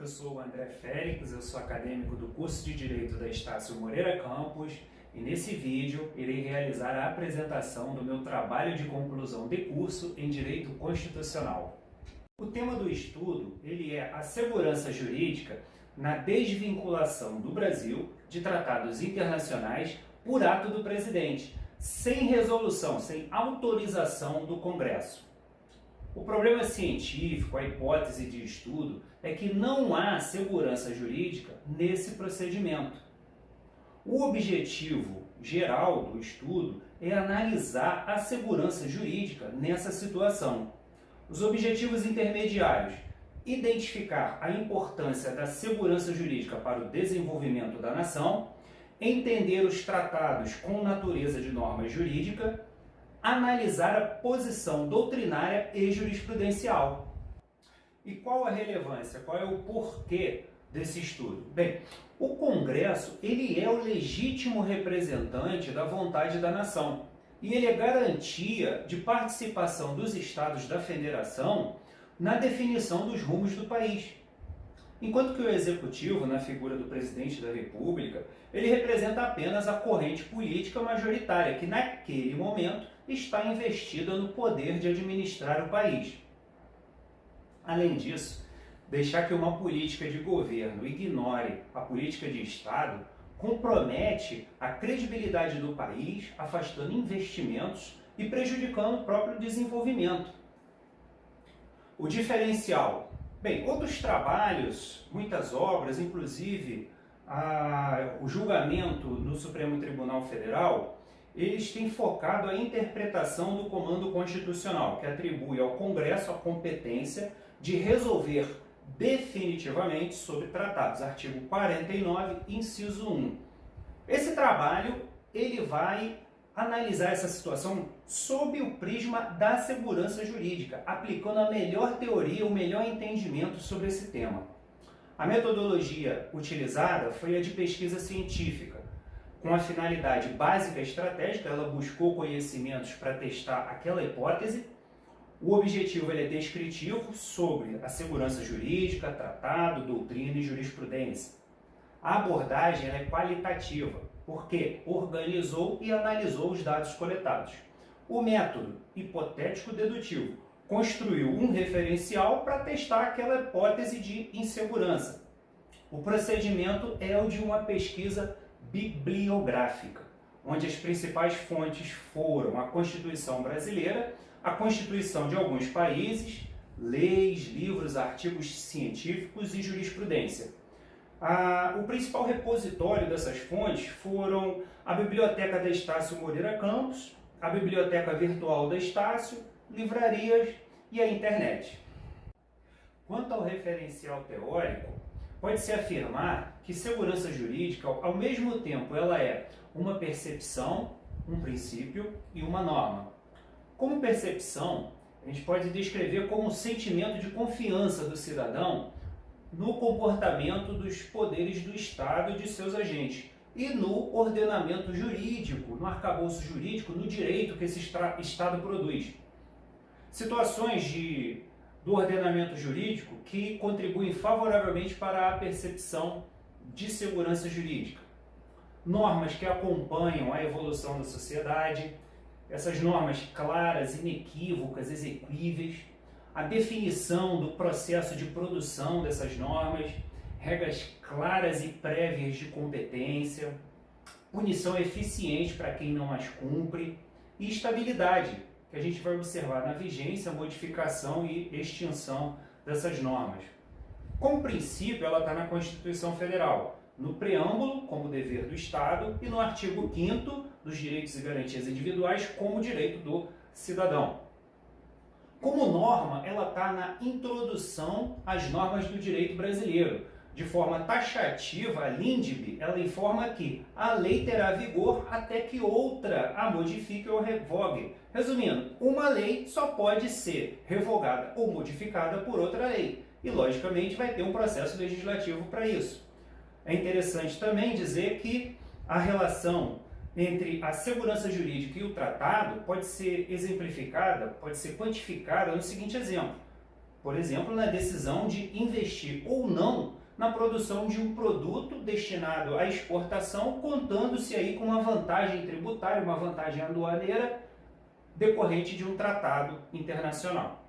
Eu sou o André Félix, eu sou acadêmico do curso de Direito da Estácio Moreira Campos e nesse vídeo irei realizar a apresentação do meu trabalho de conclusão de curso em Direito Constitucional. O tema do estudo ele é a segurança jurídica na desvinculação do Brasil de tratados internacionais por ato do presidente, sem resolução, sem autorização do Congresso. O problema científico, a hipótese de estudo, é que não há segurança jurídica nesse procedimento. O objetivo geral do estudo é analisar a segurança jurídica nessa situação. Os objetivos intermediários: identificar a importância da segurança jurídica para o desenvolvimento da nação, entender os tratados com natureza de norma jurídica, analisar a posição doutrinária e jurisprudencial. E qual a relevância, qual é o porquê desse estudo? Bem, o Congresso ele é o legítimo representante da vontade da nação e ele é garantia de participação dos estados da federação na definição dos rumos do país. Enquanto que o Executivo, na figura do Presidente da República, ele representa apenas a corrente política majoritária, que naquele momento está investida no poder de administrar o país. Além disso, deixar que uma política de governo ignore a política de Estado compromete a credibilidade do país, afastando investimentos e prejudicando o próprio desenvolvimento. O diferencial. Bem, outros trabalhos, muitas obras, inclusive o julgamento no Supremo Tribunal Federal, eles têm focado a interpretação do comando constitucional, que atribui ao Congresso a competência de resolver definitivamente sobre tratados, artigo 49, inciso 1. Esse trabalho ele vai analisar essa situação sob o prisma da segurança jurídica, aplicando a melhor teoria, o melhor entendimento sobre esse tema. A metodologia utilizada foi a de pesquisa científica. Com a finalidade básica e estratégica, ela buscou conhecimentos para testar aquela hipótese. O objetivo ele é descritivo sobre a segurança jurídica, tratado, doutrina e jurisprudência. A abordagem ela é qualitativa, porque organizou e analisou os dados coletados. O método hipotético-dedutivo construiu um referencial para testar aquela hipótese de insegurança. O procedimento é o de uma pesquisa bibliográfica, onde as principais fontes foram a Constituição brasileira, a Constituição de alguns países, leis, livros, artigos científicos e jurisprudência. O principal repositório dessas fontes foram a Biblioteca da Estácio Moreira Campos, a Biblioteca Virtual da Estácio, livrarias e a internet. Quanto ao referencial teórico, pode-se afirmar que segurança jurídica, ao mesmo tempo, ela é uma percepção, um princípio e uma norma. Como percepção, a gente pode descrever como um sentimento de confiança do cidadão no comportamento dos poderes do Estado e de seus agentes e no ordenamento jurídico, no arcabouço jurídico, no direito que esse Estado produz. Situações do ordenamento jurídico que contribuem favoravelmente para a percepção de segurança jurídica. Normas que acompanham a evolução da sociedade, essas normas claras, inequívocas, exequíveis, a definição do processo de produção dessas normas, regras claras e prévias de competência, punição eficiente para quem não as cumpre e estabilidade, que a gente vai observar na vigência, modificação e extinção dessas normas. Como princípio, ela está na Constituição Federal, no preâmbulo, como dever do Estado, e no artigo 5º dos direitos e garantias individuais, como direito do cidadão. Como norma, ela está na introdução às normas do direito brasileiro. De forma taxativa, a LINDB, ela informa que a lei terá vigor até que outra a modifique ou revogue. Resumindo, uma lei só pode ser revogada ou modificada por outra lei. E, logicamente, vai ter um processo legislativo para isso. É interessante também dizer que a relação entre a segurança jurídica e o tratado pode ser exemplificada, pode ser quantificada no seguinte exemplo. por exemplo, na decisão de investir ou não na produção de um produto destinado à exportação, contando-se aí com uma vantagem tributária, uma vantagem aduaneira decorrente de um tratado internacional.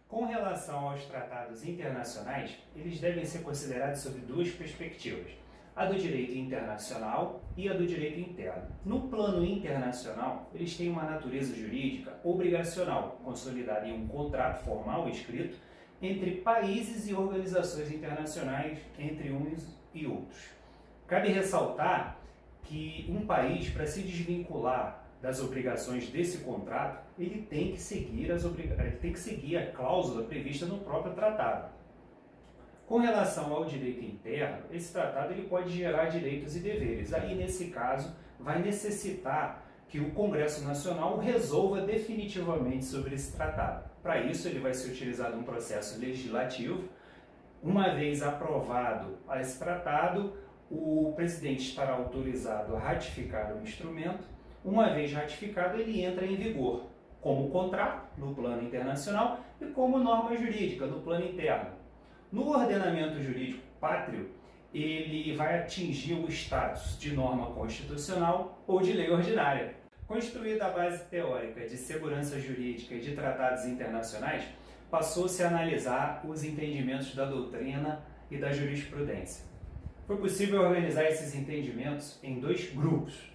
Com relação aos tratados internacionais, eles devem ser considerados sob duas perspectivas, a do direito internacional e a do direito interno. No plano internacional, eles têm uma natureza jurídica obrigacional, consolidada em um contrato formal escrito entre países e organizações internacionais, entre uns e outros. Cabe ressaltar que um país, para se desvincular das obrigações desse contrato, ele tem que seguir a cláusula prevista no próprio tratado. Com relação ao direito interno, esse tratado ele pode gerar direitos e deveres. Aí, nesse caso, vai necessitar que o Congresso Nacional resolva definitivamente sobre esse tratado. Para isso, ele vai ser utilizado um processo legislativo. Uma vez aprovado esse tratado, o presidente estará autorizado a ratificar o instrumento. Uma vez ratificado, ele entra em vigor como contrato no plano internacional e como norma jurídica no plano interno. No ordenamento jurídico pátrio, ele vai atingir o status de norma constitucional ou de lei ordinária. Construída a base teórica de segurança jurídica e de tratados internacionais, passou-se a analisar os entendimentos da doutrina e da jurisprudência. Foi possível organizar esses entendimentos em dois grupos.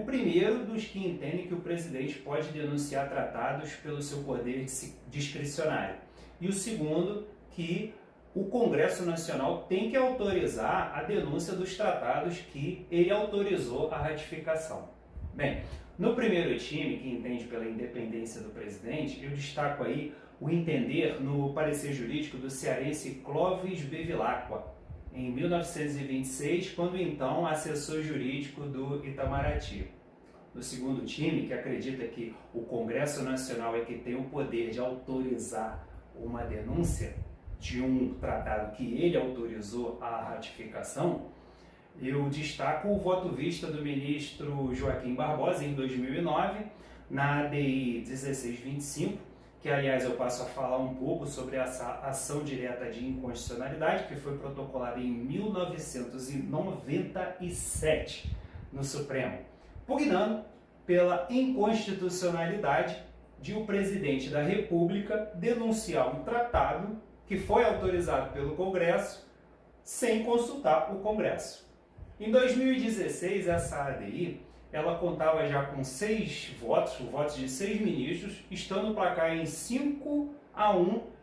O primeiro dos que entendem que o presidente pode denunciar tratados pelo seu poder discricionário. E o segundo, que o Congresso Nacional tem que autorizar a denúncia dos tratados que ele autorizou a ratificação. Bem, no primeiro time, que entende pela independência do presidente, eu destaco aí o entender no parecer jurídico do cearense Clóvis Bevilacqua, em 1926, quando então assessor jurídico do Itamaraty. No segundo time, que acredita que o Congresso Nacional é que tem o poder de autorizar uma denúncia de um tratado que ele autorizou a ratificação, eu destaco o voto vista do ministro Joaquim Barbosa em 2009, na ADI 1625, que aliás eu passo a falar um pouco sobre essa ação direta de inconstitucionalidade, que foi protocolada em 1997 no Supremo, pugnando pela inconstitucionalidade de o presidente da República denunciar um tratado que foi autorizado pelo Congresso sem consultar o Congresso. Em 2016, essa ADI ela contava já com 6 votos de 6 ministros, estando o placar em 5-1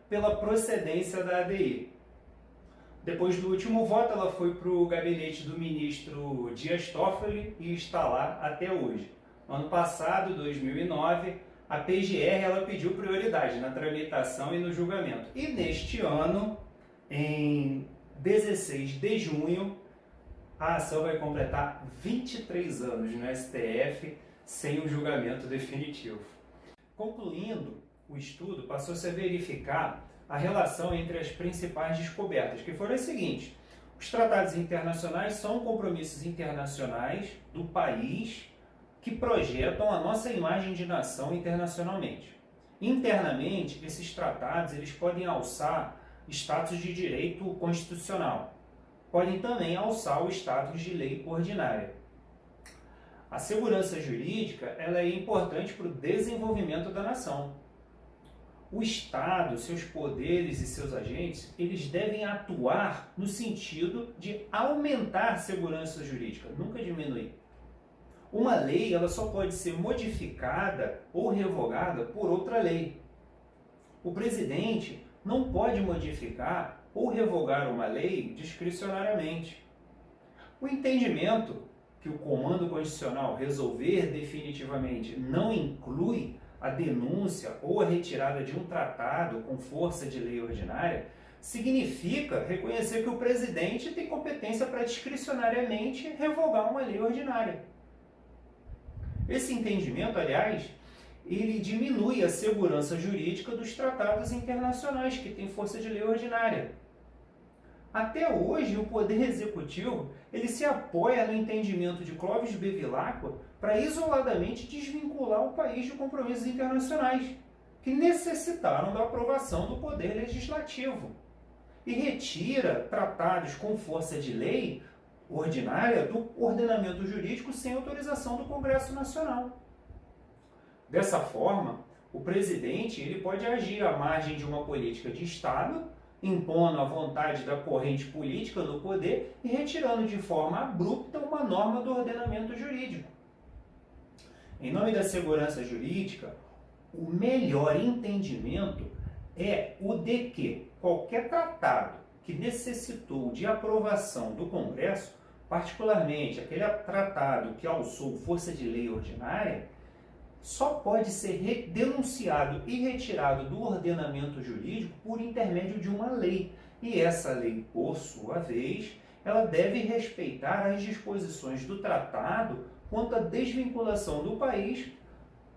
pela procedência da ADI. Depois do último voto, ela foi para o gabinete do ministro Dias Toffoli e está lá até hoje. No ano passado, 2009, a PGR ela pediu prioridade na tramitação e no julgamento. E neste ano, em 16 de junho, a ação vai completar 23 anos no STF sem o julgamento definitivo. Concluindo o estudo, passou-se a verificar a relação entre as principais descobertas, que foram as seguintes: os tratados internacionais são compromissos internacionais do país que projetam a nossa imagem de nação internacionalmente. Internamente, esses tratados eles podem alçar status de direito constitucional, podem também alçar o status de lei ordinária. A segurança jurídica ela é importante para o desenvolvimento da nação. O Estado, seus poderes e seus agentes, eles devem atuar no sentido de aumentar a segurança jurídica, nunca diminuir. Uma lei ela só pode ser modificada ou revogada por outra lei. O presidente não pode modificar ou revogar uma lei discricionariamente. O entendimento que o comando constitucional resolver definitivamente não inclui a denúncia ou a retirada de um tratado com força de lei ordinária, significa reconhecer que o presidente tem competência para discricionariamente revogar uma lei ordinária. Esse entendimento, aliás, ele diminui a segurança jurídica dos tratados internacionais que têm força de lei ordinária. Até hoje, o Poder Executivo ele se apoia no entendimento de Clovis Bevilacqua para isoladamente desvincular o país de compromissos internacionais, que necessitaram da aprovação do Poder Legislativo, e retira tratados com força de lei ordinária do ordenamento jurídico sem autorização do Congresso Nacional. Dessa forma, o presidente ele pode agir à margem de uma política de Estado, impondo a vontade da corrente política no poder e retirando de forma abrupta uma norma do ordenamento jurídico. Em nome da segurança jurídica, o melhor entendimento é o de que qualquer tratado que necessitou de aprovação do Congresso, particularmente aquele tratado que alçou força de lei ordinária, só pode ser denunciado e retirado do ordenamento jurídico por intermédio de uma lei. E essa lei, por sua vez, ela deve respeitar as disposições do tratado quanto à desvinculação do país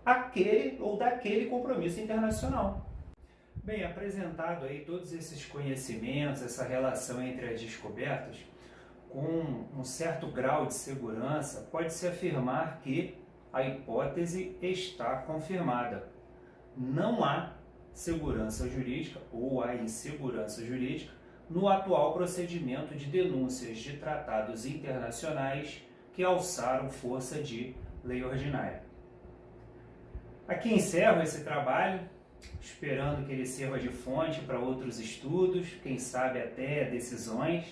aquele ou daquele compromisso internacional. Bem, apresentado aí todos esses conhecimentos, essa relação entre as descobertas, com um certo grau de segurança, pode-se afirmar que a hipótese está confirmada. Não há segurança jurídica ou há insegurança jurídica no atual procedimento de denúncias de tratados internacionais que alçaram força de lei ordinária. Aqui encerro esse trabalho, esperando que ele sirva de fonte para outros estudos, quem sabe até decisões,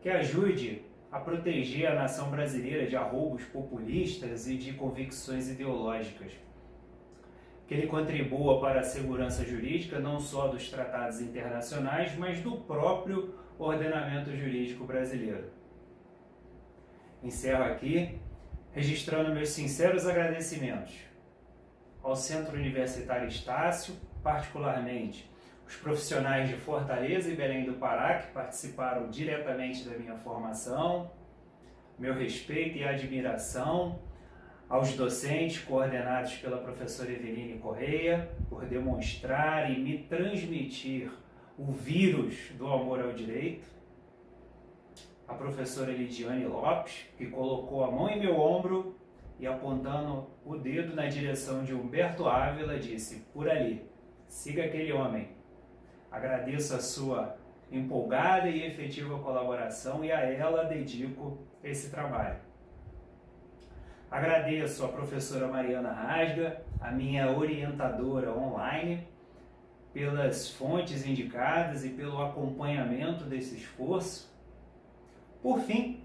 que ajude a proteger a nação brasileira de arroubos populistas e de convicções ideológicas. Que ele contribua para a segurança jurídica não só dos tratados internacionais, mas do próprio ordenamento jurídico brasileiro. Encerro aqui, registrando meus sinceros agradecimentos ao Centro Universitário Estácio, particularmente os profissionais de Fortaleza e Belém do Pará, que participaram diretamente da minha formação, meu respeito e admiração aos docentes coordenados pela professora Eveline Correia, por demonstrar e me transmitir o vírus do amor ao direito, a professora Lidiane Lopes, que colocou a mão em meu ombro e apontando o dedo na direção de Humberto Ávila, disse: por ali, siga aquele homem. Agradeço a sua empolgada e efetiva colaboração e a ela dedico esse trabalho. Agradeço a professora Mariana Rasga, a minha orientadora online, pelas fontes indicadas e pelo acompanhamento desse esforço. Por fim,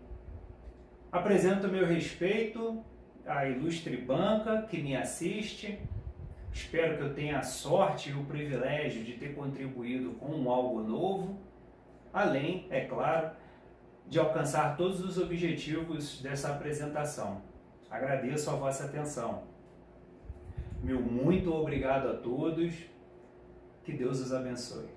apresento meu respeito à ilustre banca que me assiste. Espero que eu tenha a sorte e o privilégio de ter contribuído com algo novo, além, é claro, de alcançar todos os objetivos dessa apresentação. Agradeço a vossa atenção. Meu muito obrigado a todos. Que Deus os abençoe.